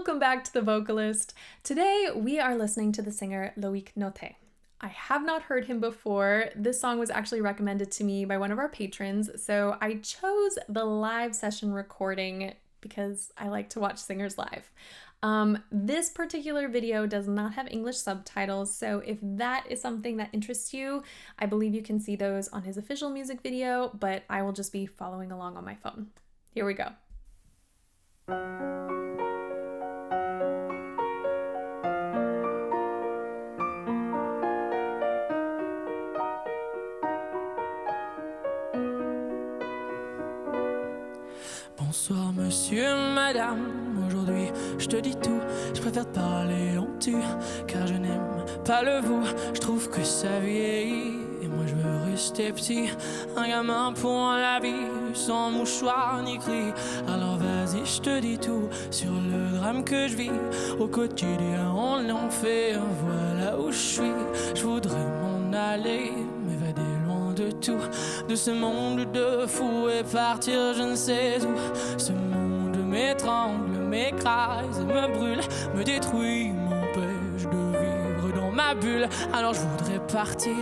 Welcome back to The Vocalist. Today we are listening to the singer Loïc Nottet. I have not heard him before. This song was actually recommended to me by one of our patrons, so I chose the live session recording because I like to watch singers live. This particular video does not have English subtitles, so if that is something that interests you, I believe you can see those on his official music video, but I will just be following along on my phone. Here we go. Bonsoir monsieur, madame, aujourd'hui je te dis tout, je préfère te parler en tu, car je n'aime pas le vous, je trouve que ça vieillit, et moi je veux rester petit, un gamin pour la vie, sans mouchoir ni cri, alors vas-y je te dis tout, sur le drame que je vis, au quotidien on en fait, voilà où je suis, je voudrais m'en aller, m'évader loin de tout, de ce monde de fou et partir je ne sais où. Ce monde m'étrangle, m'écrase et me brûle, me détruit, m'empêche de vivre dans ma bulle. Alors je voudrais partir,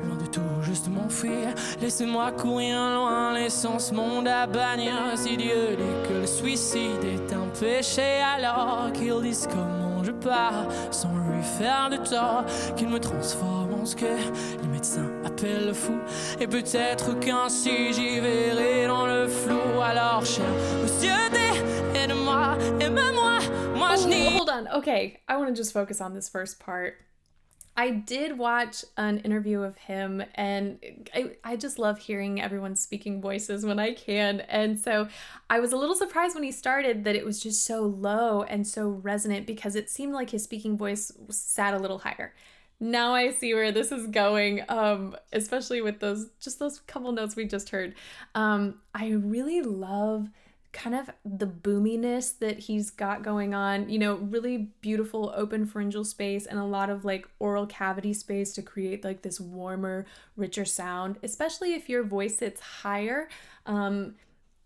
loin de tout, juste m'enfuir. Laissez-moi courir loin, laissant ce monde à bannir. Si Dieu dit que le suicide est un péché, alors qu'il dise comment je pars, sans lui faire de tort, qu'il me transforme en ce que les médecins appellent fou. Et peut-être qu'ainsi j'y verrai dans le flou. Alors cher monsieur, aide-moi, aime-moi, moi je n'y... Hold on, okay, I want to just focus on this first part. I did watch an interview of him, and I just love hearing everyone's speaking voices when I can. And so I was a little surprised when he started that it was just so low and so resonant, because it seemed like his speaking voice sat a little higher. Now I see where this is going, especially with those couple notes we just heard. I really love kind of the boominess that he's got going on, you know, really beautiful open pharyngeal space and a lot of like oral cavity space to create like this warmer, richer sound, especially if your voice sits higher.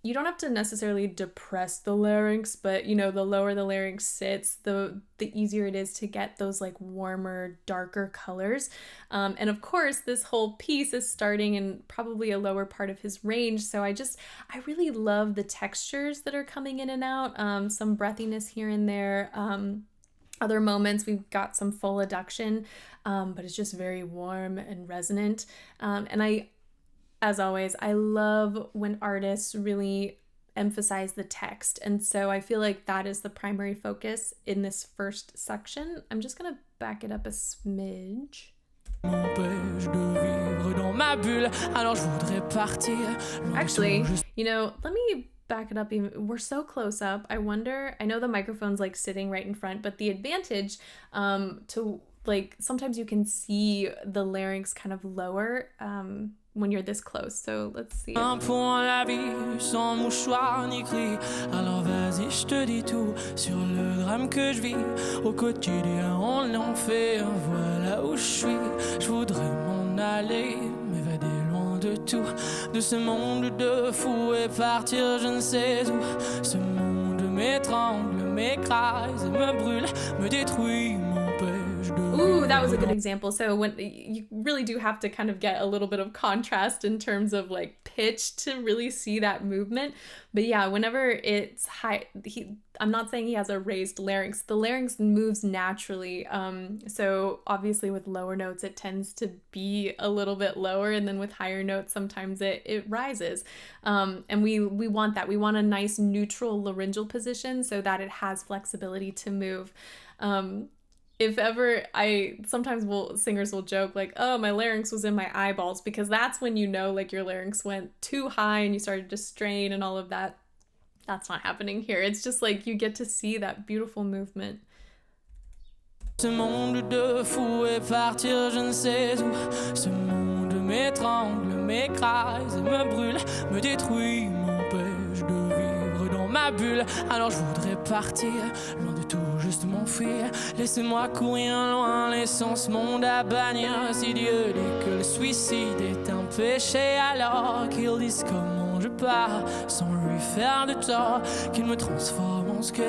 You don't have to necessarily depress the larynx, but you know, the lower the larynx sits, the easier it is to get those like warmer, darker colors. And of course, this whole piece is starting in probably a lower part of his range. So I really love the textures that are coming in and out, some breathiness here and there. Other moments we've got some full adduction, but it's just very warm and resonant. As always, I love when artists really emphasize the text. And so I feel like that is the primary focus in this first section. I'm just going to back it up a smidge. Actually, you know, let me back it up even. We're so close up. I know the microphone's like sitting right in front, but the advantage to like sometimes you can see the larynx kind of lower when you're this close. So let's see. Pour la vie, sans mouchoir ni cri. Alors vas-y, je te dis tout sur le drame que je vis. Au quotidien, on en fait, voilà où je suis. Je voudrais m'en aller, m'évader loin de tout, de ce monde de fou et partir je ne sais où. Ce monde m'étrangle, m'écrase et me brûle, me détruit, m'empêche de... Ooh, that was a good example. So when you really do have to kind of get a little bit of contrast in terms of like pitch to really see that movement. But yeah, whenever it's high, I'm not saying he has a raised larynx. The larynx moves naturally. So obviously with lower notes, it tends to be a little bit lower. And then with higher notes, sometimes it rises. And we want that. We want a nice neutral laryngeal position so that it has flexibility to move. If ever singers will joke like, oh, my larynx was in my eyeballs, because that's when you know like your larynx went too high and you started to strain and all of that. That's not happening here. It's just like you get to see that beautiful movement. Ce monde de fou et partir je ne sais où. Ce monde m'étrangle, m'écrase et me brûle, me détruit, m'empêche de vivre dans ma bulle. Alors je voudrais partir, loin de tout, juste m'enfuir. Laissez-moi courir loin, laissant ce monde à bannir. Si Dieu dit que le suicide est un péché, alors qu'il dise comment je pars, sans lui faire de tort, qu'il me transforme en pense que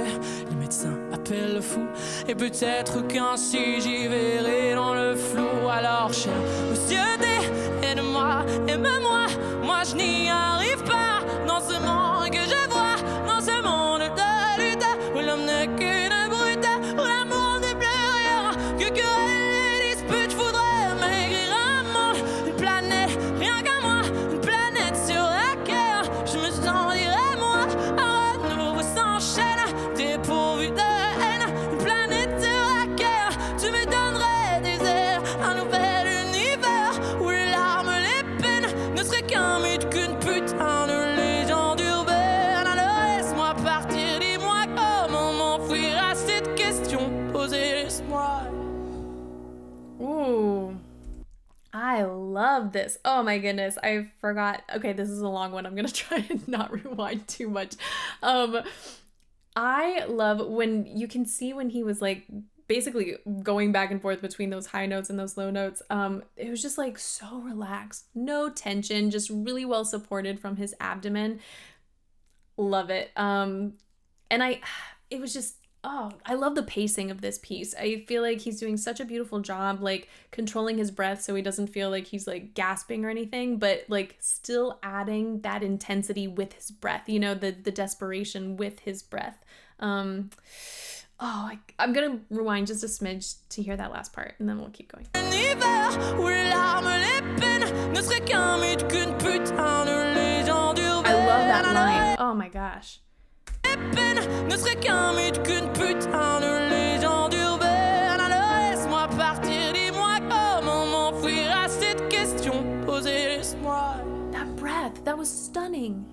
les médecins appellent le fou. Et peut-être qu'ainsi j'y verrai dans le flou. Alors cher monsieur D, aide-moi, aime-moi. Moi je n'y arrive pas dans ce monde que je vois, dans ce monde de lutte où l'homme n'est qu'une brute, où l'amour n'est plus rien que querelle et dispute. Je voudrais m'écrire un monde, une planète, rien qu'à moi, une planète sur laquelle je me sentirais moi. Un renouveau s'enchaîne, dépourvu de haine, une planète sur laquelle tu me donnerais des ailes, un nouvel univers où les larmes, les peines ne seraient qu'un mythe, qu'une putain de légende urbaine. Alors laisse-moi partir, dis-moi comment m'enfuir à cette question posée, laisse-moi. Ooh. I love this. Oh my goodness. I forgot. Okay, this is a long one. I'm going to try and not rewind too much. I love when you can see when he was like basically going back and forth between those high notes and those low notes. It was just like so relaxed, no tension, just really well supported from his abdomen. Love it. It was just, oh, I love the pacing of this piece. I feel like he's doing such a beautiful job, like controlling his breath so he doesn't feel like he's like gasping or anything, but like still adding that intensity with his breath, you know, the desperation with his breath. I'm gonna rewind just a smidge to hear that last part, and then we'll keep going. I love that line. Oh my gosh. Ne serait qu'un mythe, qu'une putain de légende urbaine. Alors laisse-moi partir, dis-moi comment m'enfuir à cette question posée, laisse-moi. That breath, that was stunning.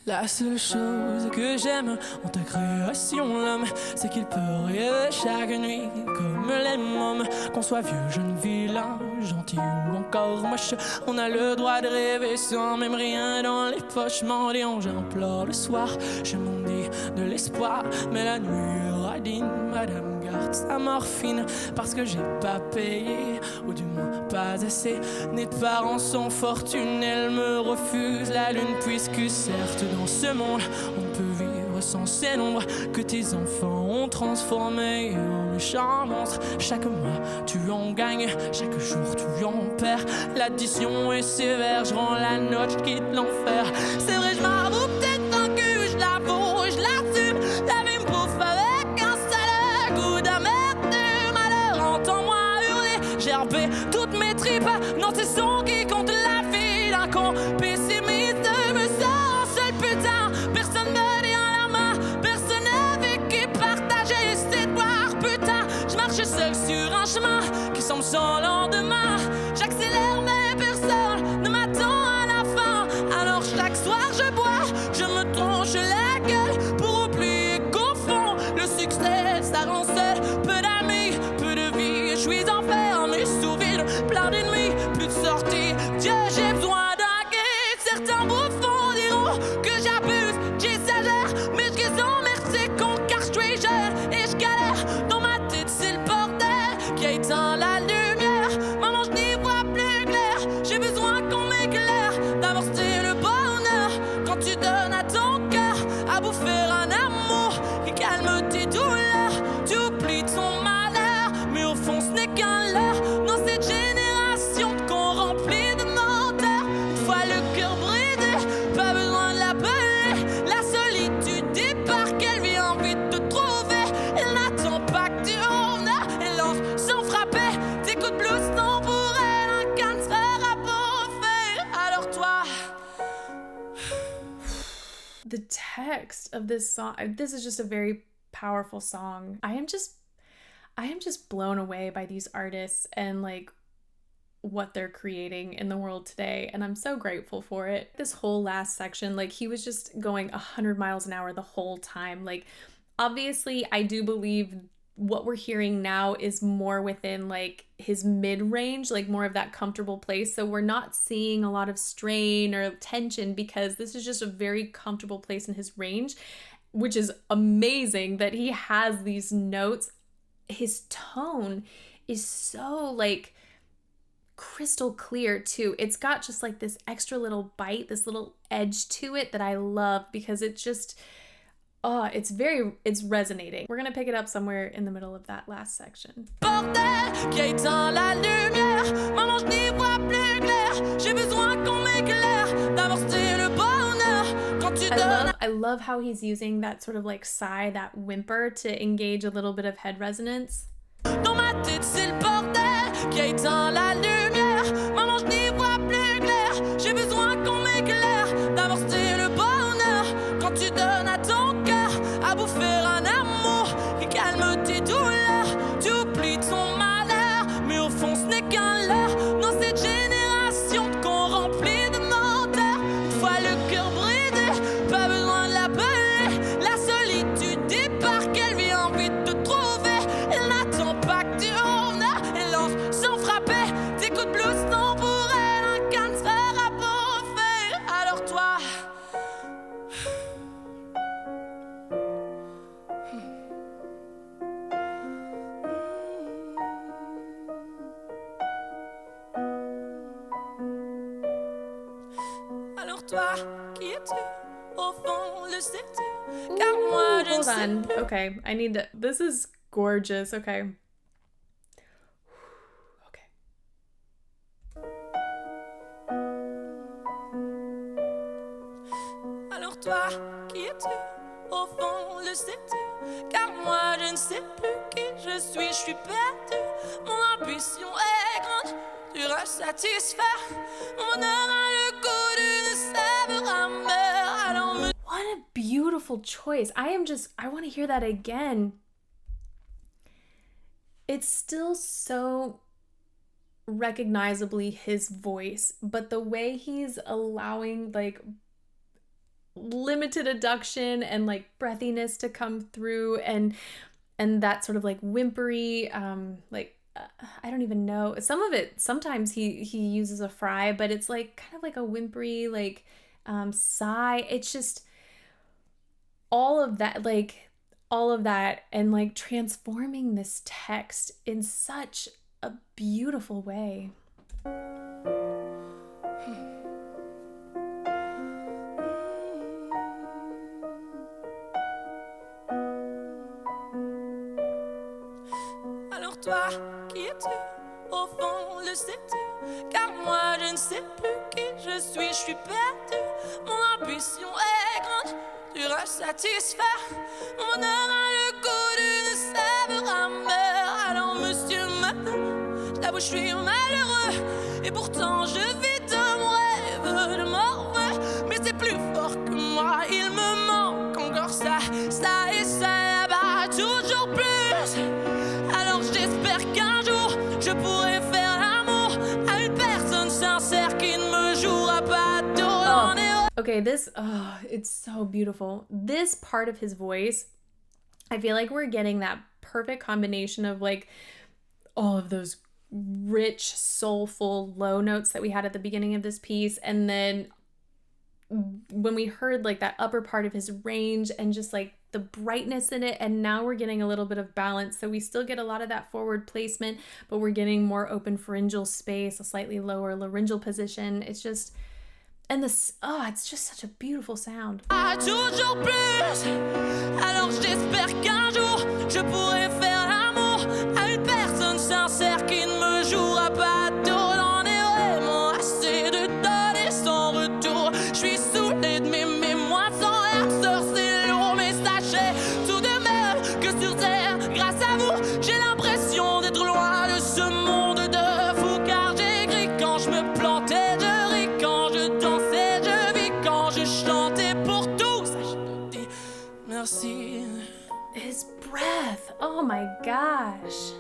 La seule chose que j'aime en ta création, l'homme, c'est qu'il peut rêver chaque nuit comme les mômes. Qu'on soit vieux, jeune, vilain, gentil ou encore moche, on a le droit de rêver sans même rien dans les poches. Mendiant, j'implore le soir, je m'en dis de l'espoir, mais la nuit est radine, madame garde sa morphine, parce que j'ai pas payé, ou du moins pas assez. Née de parents sans fortune, elle me refuse la lune, puisque certes dans ce monde on ne peut vivre sans ces nombres que tes enfants ont transformés en méchants monstres. Chaque mois tu en gagnes, chaque jour tu en perds. L'addition est sévère, je rends la note, je quitte l'enfer. C'est vrai, je m'avoue peut-être vaincu, je l'avoue, je l'assume. La vie me bouffe avec un sale goût d'amertume. Malheur, entends-moi hurler, j'ai gerber toutes mes tripes. Non, c'est son qui compte la vie d'un con pessimiste. Me sens seul, putain, personne me tient la main, personne avec qui partager ses devoirs. Putain, je marche seul sur un chemin qui semble sans lendemain. J'accélère mais personne ne m'attend à la fin. Alors chaque soir je bois, je me tronche la gueule pour oublier qu'au fond le succès ça rend seul. Peu d'amis, peu de vie, je suis enfermé sous vide, plein d'ennemis, plus de sortie. Dieu, j'ai besoin d'un guide. Certains bouffons diront que j'abuse, que j'exagère, mais je gaise en merci con car je suis jeune et je galère. Dans ma tête c'est le bordel qui a éteint la lumière. Maman, je n'y vois plus clair, j'ai besoin qu'on m'éclaire. D'abord c'est le bonheur quand tu donnes à ton cœur à bouffer un amour qui calme tes douleurs. Tu oublies ton malheur, mais au fond ce n'est qu'un leurre. Dans cette génération qu'on remplit de menteurs, une fois le cœur brisé, pas besoin de l'appeler. La solitude débarque, elle vient vite te trouver. Elle n'attend pas que tu reviennes, elle lance sans frapper. Tes coups de blues sont pour elle un cancer à bouffer. Alors toi, the text of this song, this is just a very powerful song. I am just blown away by these artists and like what they're creating in the world today, and I'm so grateful for it. This whole last section, like he was just going 100 miles an hour the whole time. Like obviously I do believe what we're hearing now is more within like his mid-range, like more of that comfortable place. So we're not seeing a lot of strain or tension because this is just a very comfortable place in his range, which is amazing that he has these notes. His tone is so like crystal clear too. It's got just like this extra little bite, this little edge to it that I love because it just, it's resonating. We're gonna pick it up somewhere in the middle of that last section. I love how he's using that sort of like sigh, that whimper to engage a little bit of head resonance. Dans ma tête, c'est le bordel qui a éteint la lumière. Maman, je n'y vois plus clair. J'ai besoin qu'on m'éclaire. D'abord, c'est le bonheur quand tu donnes à ton cœur à bouffer un amour qui calme tes douleurs. Tu oublies ton malheur, mais au fond, ce n'est qu'un leurre. Dans cette génération qu'on remplit de menteurs, une fois le cœur brisé, pas besoin de l'appeler. La solitude débarque, elle vient vite te trouver. Elle n'attend pas que tu reviennes, elle lance sans frapper. Tes coups de blues sont pour elle un cancer à peau faire. Alors toi, alors toi, qui es-tu? Au fond, le sais-tu? Car moi, je ne sais plus. Okay, I need to. This is gorgeous. Okay. Okay. Alors toi, qui es-tu? Au fond, le sais-tu? Car moi, je ne sais plus qui je suis perdu. Mon ambition est grande, tu satisfaire. Mon bonheur a le goût d'une sève amère. Alors me... What a beautiful choice. I want to hear that again. It's still so recognizably his voice, but the way he's allowing like limited adduction and like breathiness to come through and that sort of like whimpery I don't even know, some of it sometimes he uses a fry, but it's like kind of like a whimpery like sigh. It's just all of that and like transforming this text in such a beautiful way. Alors toi, qui es-tu? Au fond, le sais-tu? Car moi, je ne sais plus qui je suis perdu. Mon ambition est grande, tu satisfaire. Mon bonheur a le goût d'une sève amère. Alors monsieur me, j'avoue, je suis malheureux. Et pourtant, je vis de mon rêve, de mon rêve. Mais c'est plus fort que moi, il me manque encore ça et ça là-bas, toujours plus. Alors j'espère qu'un jour je pourrai faire l'amour à une personne sincère qui ne me jouera pas de tour. Okay, it's so beautiful. This part of his voice, I feel like we're getting that perfect combination of like all of those rich, soulful low notes that we had at the beginning of this piece, and then when we heard like that upper part of his range and just like the brightness in it, and now we're getting a little bit of balance. So we still get a lot of that forward placement, but we're getting more open pharyngeal space, a slightly lower laryngeal position. It's just, and this, it's just such a beautiful sound. Toujours plus. Alors j'espère qu'un jour je pourrai faire l'amour à une personne sincère qui ne me jouera pas de tour. J'en ai vraiment assez de donner sans retour. Je suis saoulé de mes mémoires sans ressort, c'est lourd, mais sachez tout de même que sur terre, grâce à vous, j'ai l'impression d'être loin de ce monde de fous. Car j'ai gris quand je me plantais, je ris quand je dansais, je vis quand je chantais. Pour tout ça, je te dis merci. His breath, oh my gosh.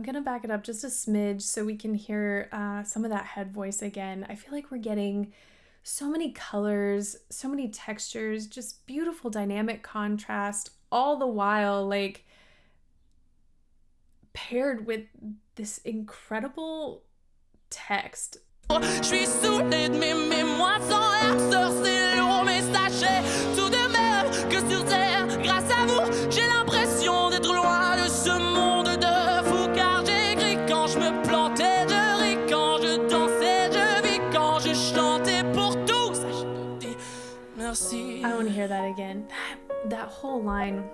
gonna back it up just a smidge so we can hear some of that head voice again. I feel like we're getting so many colors, so many textures, just beautiful dynamic contrast, all the while like paired with this incredible text. Je suis saoulée de m'aimer, moi sans heurts, c'est lourd, mais sachez tout de même que sur terre, grâce à vous, j'ai l'impression d'être loin de ce monde de fous. Car j'écris quand je me plantais, je ris quand je dansais, je vis quand je chantais. Pour tout ça, je te dis merci. I want to hear that again. That whole line.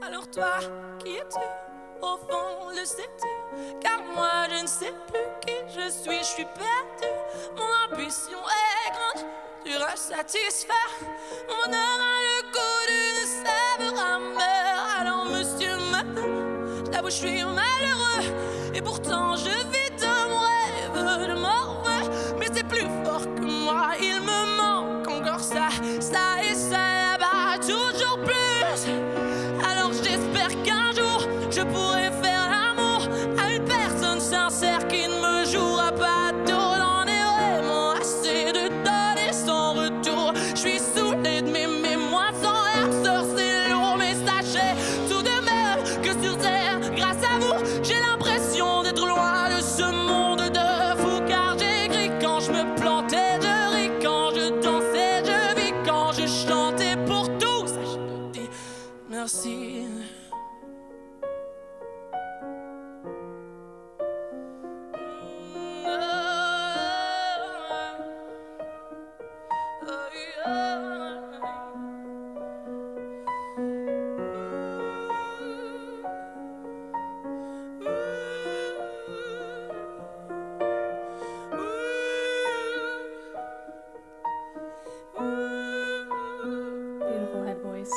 Alors toi, qui es-tu? Au fond, le sais-tu? Car moi, je ne sais plus qui je suis perdu. Mon ambition est grande, dure à satisfaire. Mon bonheur a le goût d'une sève amère. Alors, monsieur, madame, j'avoue, je suis malheureux. Et pourtant, je vis de mon rêve, de mon rêve. Mais c'est plus fort que moi, il me manque encore ça et ça là-bas, toujours plus. Alors, j'espère qu'un jour, je pourrai faire l'amour à une personne sincère qui ne me jouera pas de tour. J'en ai vraiment assez de donner sans retour. Je suis saoulée de m'aimer, moi sans heurts, c'est lourd, mais sachez tout de même que sur terre, grâce à vous, j'ai l'impression d'être loin de ce monde de fous. Car j'écris quand je me plantais, je ris quand je dansais, je vis quand je chantais. Pour tout ça, je te dis merci. Beautiful head voice.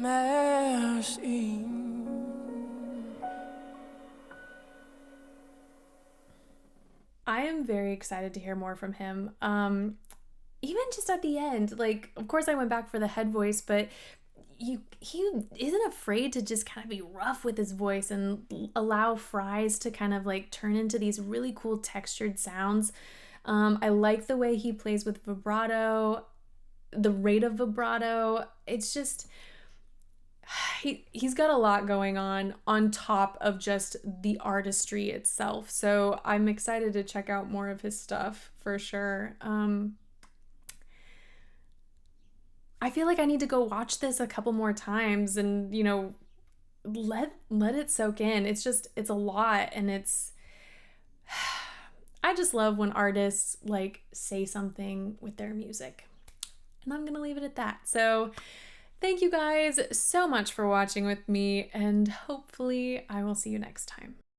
Merci. I am very excited to hear more from him. Even just at the end, like, of course I went back for the head voice, but he isn't afraid to just kind of be rough with his voice and allow fries to kind of like turn into these really cool textured sounds. I like the way he plays with vibrato, the rate of vibrato. It's just he's got a lot going on top of just the artistry itself. So I'm excited to check out more of his stuff for sure. I feel like I need to go watch this a couple more times and, you know, let it soak in. It's a lot, and I just love when artists like say something with their music. And I'm going to leave it at that. So thank you guys so much for watching with me, and hopefully I will see you next time.